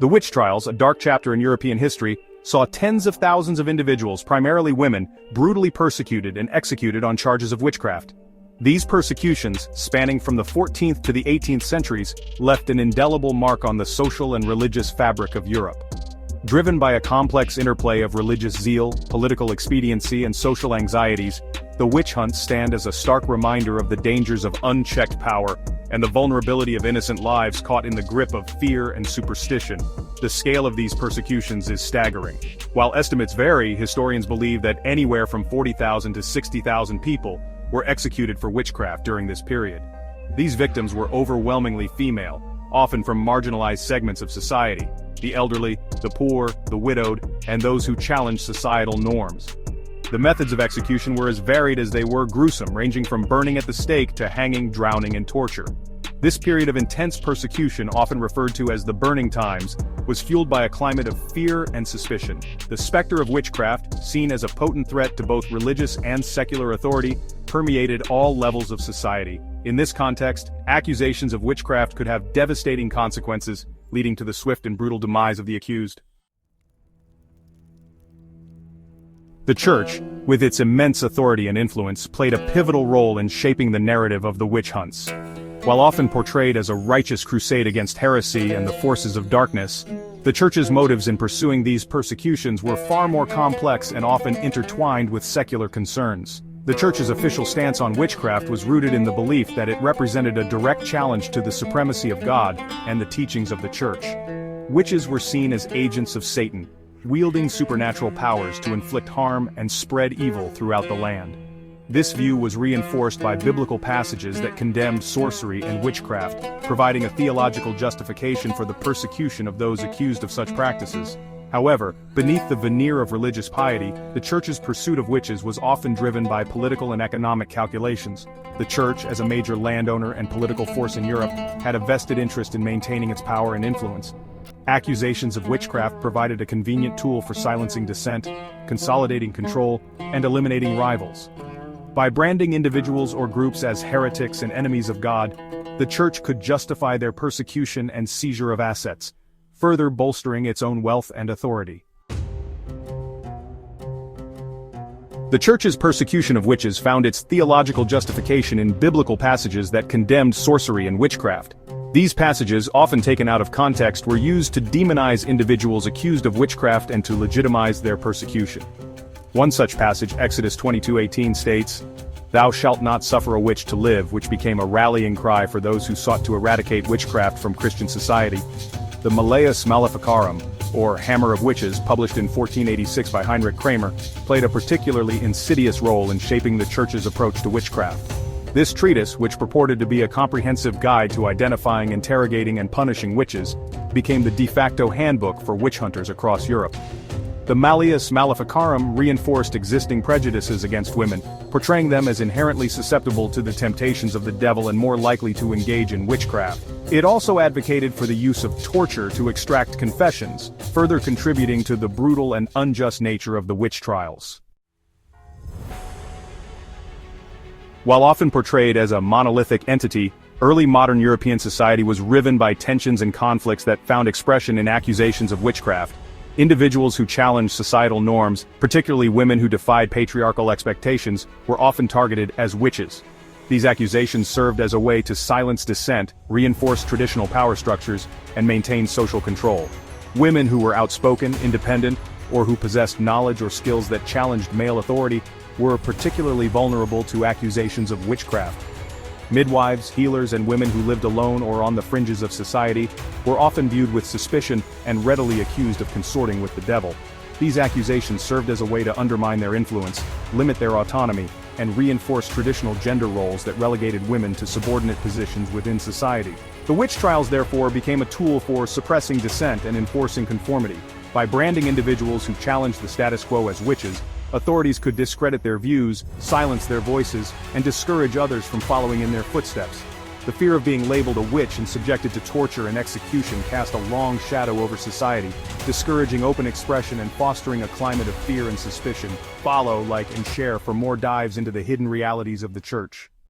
The witch trials, a dark chapter in European history, saw tens of thousands of individuals, primarily women, brutally persecuted and executed on charges of witchcraft. These persecutions, spanning from the 14th to the 18th centuries, left an indelible mark on the social and religious fabric of Europe. Driven by a complex interplay of religious zeal, political expediency, and social anxieties, the witch hunts stand as a stark reminder of the dangers of unchecked power and the vulnerability of innocent lives caught in the grip of fear and superstition. The scale of these persecutions is staggering. While estimates vary, historians believe that anywhere from 40,000 to 60,000 people were executed for witchcraft during this period. These victims were overwhelmingly female, often from marginalized segments of society: the elderly, the poor, the widowed, and those who challenged societal norms. The methods of execution were as varied as they were gruesome, ranging from burning at the stake to hanging, drowning, and torture. This period of intense persecution, often referred to as the Burning Times, was fueled by a climate of fear and suspicion. The specter of witchcraft, seen as a potent threat to both religious and secular authority, permeated all levels of society. In this context, accusations of witchcraft could have devastating consequences, leading to the swift and brutal demise of the accused. The Church, with its immense authority and influence, played a pivotal role in shaping the narrative of the witch hunts. While often portrayed as a righteous crusade against heresy and the forces of darkness, the Church's motives in pursuing these persecutions were far more complex and often intertwined with secular concerns. The Church's official stance on witchcraft was rooted in the belief that it represented a direct challenge to the supremacy of God and the teachings of the Church. Witches were seen as agents of Satan, wielding supernatural powers to inflict harm and spread evil throughout the land. This view was reinforced by biblical passages that condemned sorcery and witchcraft, providing a theological justification for the persecution of those accused of such practices. However, beneath the veneer of religious piety, the Church's pursuit of witches was often driven by political and economic calculations. The Church, as a major landowner and political force in Europe, had a vested interest in maintaining its power and influence. Accusations of witchcraft provided a convenient tool for silencing dissent, consolidating control, and eliminating rivals. By branding individuals or groups as heretics and enemies of God, the Church could justify their persecution and seizure of assets, further bolstering its own wealth and authority. The Church's persecution of witches found its theological justification in biblical passages that condemned sorcery and witchcraft. These passages, often taken out of context, were used to demonize individuals accused of witchcraft and to legitimize their persecution. One such passage, Exodus 22:18, states, "Thou shalt not suffer a witch to live," which became a rallying cry for those who sought to eradicate witchcraft from Christian society. The Malleus Maleficarum, or Hammer of Witches, published in 1486 by Heinrich Kramer, played a particularly insidious role in shaping the Church's approach to witchcraft. This treatise, which purported to be a comprehensive guide to identifying, interrogating, and punishing witches, became the de facto handbook for witch hunters across Europe. The Malleus Maleficarum reinforced existing prejudices against women, portraying them as inherently susceptible to the temptations of the devil and more likely to engage in witchcraft. It also advocated for the use of torture to extract confessions, further contributing to the brutal and unjust nature of the witch trials. While often portrayed as a monolithic entity, early modern European society was riven by tensions and conflicts that found expression in accusations of witchcraft. Individuals who challenged societal norms, particularly women who defied patriarchal expectations, were often targeted as witches. These accusations served as a way to silence dissent, reinforce traditional power structures, and maintain social control. Women who were outspoken, independent, or who possessed knowledge or skills that challenged male authority were particularly vulnerable to accusations of witchcraft. Midwives, healers, and women who lived alone or on the fringes of society were often viewed with suspicion and readily accused of consorting with the devil. These accusations served as a way to undermine their influence, limit their autonomy, and reinforce traditional gender roles that relegated women to subordinate positions within society. The witch trials therefore became a tool for suppressing dissent and enforcing conformity. By branding individuals who challenged the status quo as witches, authorities could discredit their views, silence their voices, and discourage others from following in their footsteps. The fear of being labeled a witch and subjected to torture and execution cast a long shadow over society, discouraging open expression and fostering a climate of fear and suspicion. Follow, like, and share for more dives into the hidden realities of the Church.